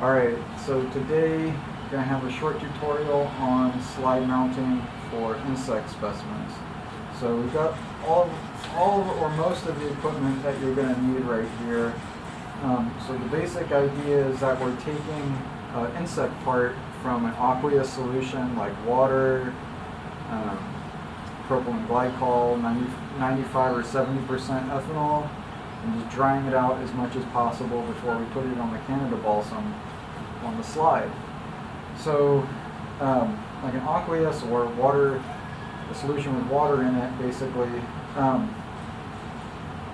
Alright, so today we're going to have a short tutorial on slide mounting for insect specimens. So we've got all or most of the equipment that you're going to need right here. So the basic idea is that we're taking an insect part from an aqueous solution like water, propylene glycol, 95 or 70% ethanol, and just drying it out as much as possible before we put it on the Canada balsam on the slide. So like an aqueous or water, a solution with water in it, basically,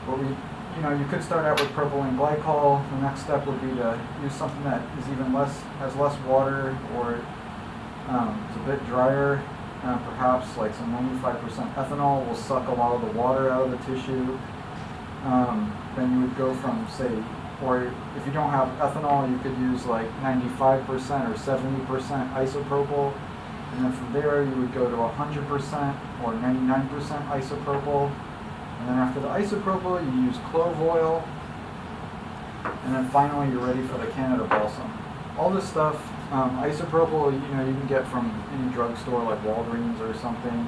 you could start out with propylene glycol. The next step would be to use something that is has less water, or is a bit drier. Perhaps like some 95% ethanol will suck a lot of the water out of the tissue. Then you would go from, say, or if you don't have ethanol, you could use like 95% or 70% isopropyl. And then from there, you would go to 100% or 99% isopropyl. And then after the isopropyl, you use clove oil. And then finally, you're ready for the Canada balsam. All this stuff, isopropyl, you can get from any drugstore like Walgreens or something.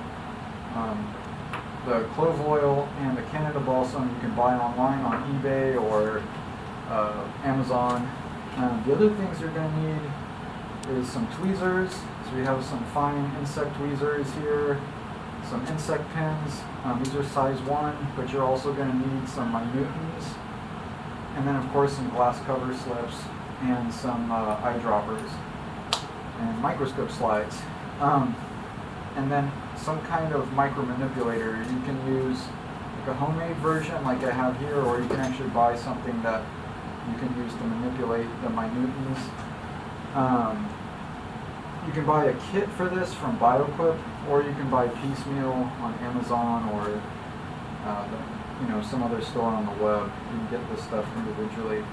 The clove oil and the Canada balsam you can buy online on eBay or Amazon. The other things you're going to need is some tweezers. So we have some fine insect tweezers here, some insect pins. These are size 1, but you're also going to need some minutins, and then of course some glass cover slips and some eyedroppers and microscope slides. And then some kind of micro manipulator. You can use like a homemade version like I have here, or you can actually buy something that you can use to manipulate the minutins. You can buy a kit for this from BioQuip, or you can buy piecemeal on Amazon or some other store on the web. You can get this stuff individually.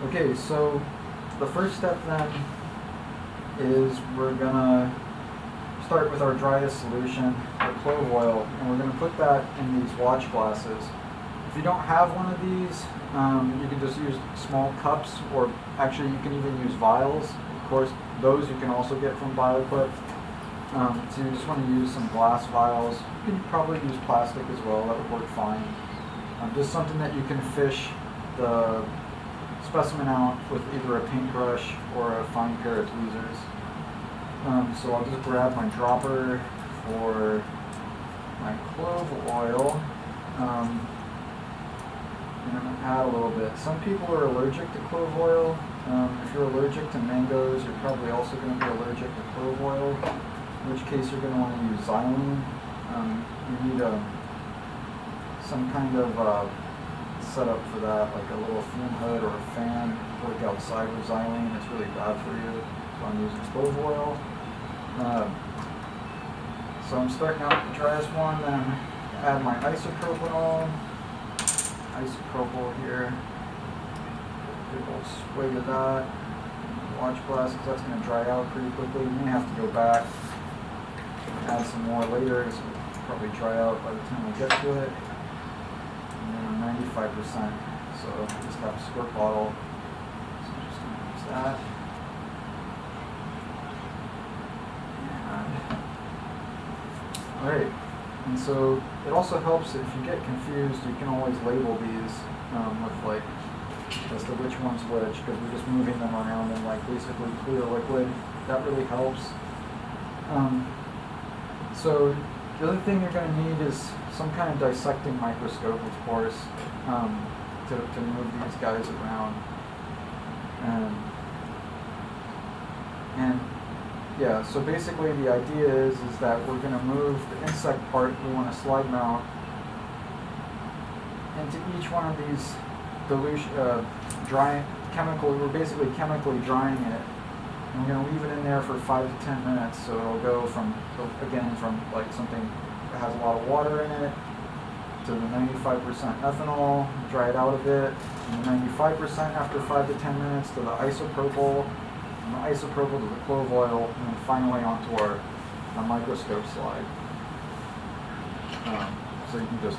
Okay, so the first step then is we're gonna start with our driest solution, the clove oil, and we're going to put that in these watch glasses. If you don't have one of these, you can just use small cups, or actually you can even use vials. Of course, those you can also get from BioQuip. So you just want to use some glass vials. You can probably use plastic as well, that would work fine. Just something that you can fish the specimen out with either a paintbrush or a fine pair of tweezers. So I'll just grab my dropper for my clove oil, and I'm going to add a little bit. Some people are allergic to clove oil. If you're allergic to mangoes, you're probably also going to be allergic to clove oil, in which case you're going to want to use xylene. You need some kind of setup for that, like a little fume hood or a fan. Work outside with xylene, it's really bad for you. So I'm using clove oil. So I'm starting out with the driest one, then add my isopropyl here. Big old swig of that. Watch glasses, that's going to dry out pretty quickly. You may have to go back, add some more later, so it'll probably dry out by the time we get to it. And then 95%, so I just have a squirt bottle. So I'm just going to use that. Alright, and so it also helps if you get confused, you can always label these with like as to which one's which, because we're just moving them around in like basically clear liquid. That really helps. So the other thing you're going to need is some kind of dissecting microscope, of course, to move these guys around. And yeah, so basically the idea is that we're going to move the insect part we want to slide mount into each one of these we're basically chemically drying it. And we're going to leave it in there for 5 to 10 minutes, so it'll go from like something that has a lot of water in it to the 95% ethanol, dry it out a bit, and the 95% after 5 to 10 minutes to the isopropyl, from the isopropyl to the clove oil, and then finally onto our microscope slide. So you can just